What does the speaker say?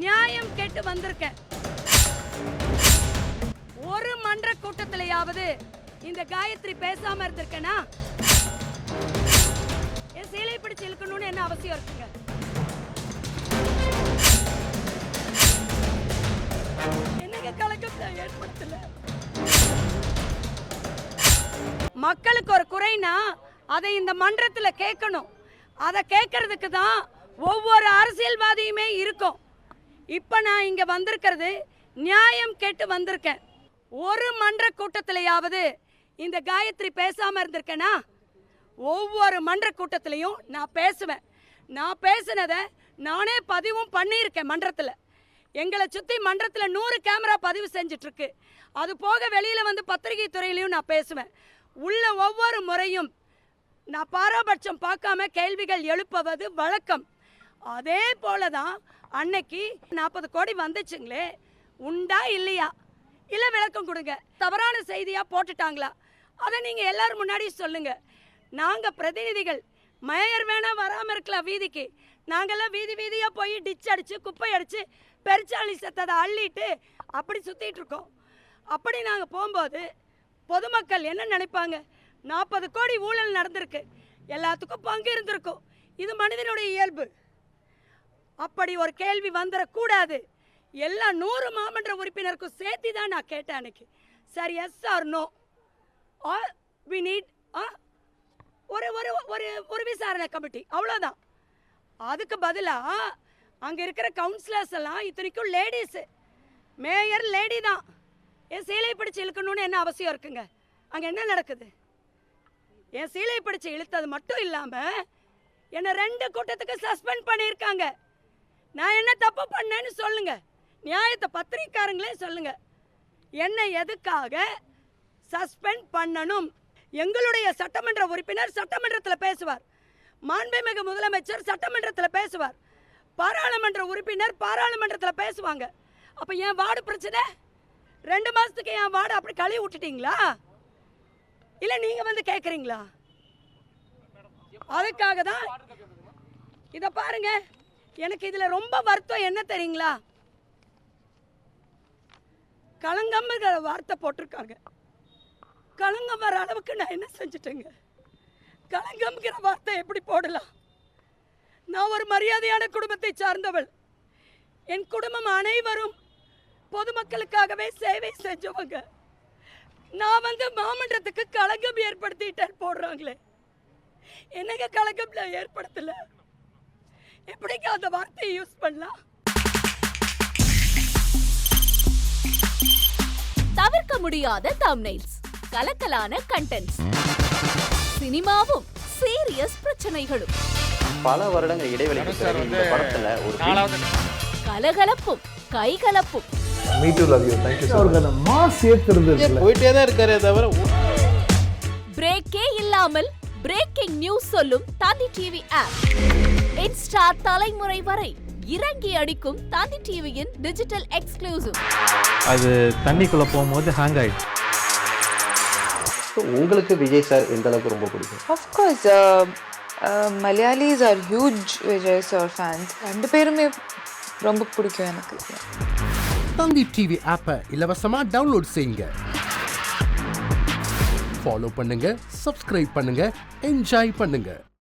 நியாயம் கேட்டு வந்திருக்கேன். ஒரு மன்ற கூட்டத்திலேயாவது இந்த காயத்ரி பேசாம இருந்திருக்கேனா? என் சீலை பிடிச்சு இழுக்கணும்னு என்ன அவசியம் இருக்குங்க? என்னங்க கலக்கத்தை ஏற்படுத்தல. மக்களுக்கு ஒரு குறைனா அதை இந்த மன்றத்துல கேட்கணும். அதை கேட்கறதுக்கு தான் ஒவ்வொரு அரசியல்வாதியுமே இருக்கும். இப்ப நான் இங்க வந்திருக்கிறது நியாயம் கேட்டு வந்திருக்கேன். ஒரு மன்ற கூட்டத்திலேயாவது இந்த காயத்ரி பேசாம இருந்திருக்கேனா? ஒவ்வொரு மன்ற கூட்டத்திலையும் நான் பேசுவேன். நான் பேசினதை நானே பதிவும் பண்ணியிருக்கேன். மன்றத்தில் எங்களை சுற்றி மன்றத்தில் 100 கேமரா பதிவு செஞ்சுட்டு இருக்கு. அது போக வெளியில் வந்து பத்திரிகை துறையிலையும் நான் பேசுவேன். உள்ள ஒவ்வொரு முறையும் நான் பாரபட்சம் பார்க்காம கேள்விகள் எழுப்புவது வழக்கம். அதே போல தான் அன்னைக்கு 40 கோடி வந்துச்சுங்களே, உண்டா இல்லையா? இல்லை விளக்கம் கொடுங்க. தவறான செய்தியாக போட்டுட்டாங்களா? அதை நீங்கள் எல்லாரும் முன்னாடி சொல்லுங்க. நாங்கள் பிரதிநிதிகள், மேயர் வேணா வராமல் இருக்கலாம் வீதிக்கு. நாங்கள்லாம் வீதி வீதியாக போய் டிச் அடித்து குப்பை அடித்து பெருச்சாளி சத்ததை அள்ளிட்டு அப்படி சுற்றிட்டு இருக்கோம். அப்படி நாங்கள் போகும்போது பொதுமக்கள் என்ன நினைப்பாங்க? 40 கோடி ஊழல் நடந்திருக்கு, எல்லாத்துக்கும் பங்கு இருந்திருக்கும். இது மனிதனுடைய இயல்பு. அப்படி ஒரு கேள்வி வந்துடக்கூடாது. எல்லா 100 மாமன்ற உறுப்பினருக்கும் சேர்த்து தான் நான் கேட்டேன் அன்னைக்கு. Sir, yes or no, are we need ஒரு ஒரு ஒரு ஒரு விசாரணை கமிட்டி, அவ்வளோதான். அதுக்கு பதிலாக அங்கே இருக்கிற கவுன்சிலர்ஸ் எல்லாம் இத்தனைக்கும் லேடிஸு, மேயர் லேடி தான். என் சீலை பிடிச்சி இழுக்கணும்னு என்ன அவசியம் இருக்குங்க? அங்கே என்ன நடக்குது? என் சீலை பிடிச்சி இழுத்தது மட்டும் இல்லாமல் என்னை 2 கூட்டத்துக்கு சஸ்பெண்ட் பண்ணியிருக்காங்க. நான் என்ன தப்பு பண்ணேன்னு சொல்லுங்க. நியாயத்தை பத்திரிக்காரங்களே சொல்லுங்க. என்னை எதுக்காக சஸ்பெண்ட் பண்ணணும்? எங்களுடைய சட்டமன்ற உறுப்பினர் சட்டமன்றத்தில் பேசுவார், மாண்புமிகு முதலமைச்சர் சட்டமன்றத்தில் பேசுவார், பாராளுமன்ற உறுப்பினர் பாராளுமன்றத்தில் பேசுவாங்க. அப்போ என் வார்டு பிரச்சனை 2 மாதத்துக்கு என் வார்டு அப்படி கழுவி விட்டுட்டீங்களா? இல்லை நீங்கள் வந்து கேட்குறீங்களா? அதுக்காக தான் இதை பாருங்க. எனக்கு இதில் ரொம்ப வருத்தம் என்ன தெரியுங்களா? களங்கம்ங்கிற வார்த்தை போட்டிருக்காங்க. களங்கம் வர அளவுக்கு நான் என்ன செஞ்சுட்டேங்க? களங்கம்ங்கிற வார்த்தை எப்படி போடலாம்? நான் ஒரு மரியாதையான குடும்பத்தை சார்ந்தவள். என் குடும்பம் அனைவரும் பொதுமக்களுக்காகவே சேவை செஞ்சவங்க. நான் வந்து மாமன்றத்துக்கு களங்கம் ஏற்படுத்திட்டேன் போடுறாங்களே. என்னங்க களங்கம்ல ஏற்படுத்தல? எப்படிங்க அந்த வார்த்தையை யூஸ் பண்ணலாம்? தவிர்க்க முடியாத தம்ப்நெயில்ஸ், கலக்கலான கண்டென்ட்ஸ், சினிமாவும் சீரியஸ் பிரச்சனைகளும், பல வருடங்கள் இடைவெளிக்கு பிறகு இந்த படத்துல ஒரு கலகலப்பும் கைகலப்பும். Me too, love you. Thank you so much. அவருக்கு மாஸ் ஏத்துறது போயிட்டே தான் இருக்காரே தவிர பிரேக்கே இல்லாமல் பிரேக்கிங் நியூஸ் சொல்லும் தந்தி டிவி ஆப். இன்ஸ்டா தலைமுறை வரை இறங்கி அடிக்கும் தந்தி டிவியின் டிஜிட்டல் எக்ஸ்க்ளூசிவ். அது தண்ணிக்குள்ள போகும்போது ஹேங் ஆயிடுச்சு. உங்களுக்கு விஜய் சார் எந்த அளவுக்கு ரொம்ப பிடிக்கும்? Of course, Malayalis are huge Vijay sir fans. 2 பேருமே ரொம்ப பிடிக்கும் எனக்கு. தந்தி டிவி ஆப்பை இலவசமா டவுன்லோட் செய்யுங்க. ஃபாலோ பண்ணுங்க, சப்ஸ்கிரைப் பண்ணுங்க, என்ஜாய் பண்ணுங்க.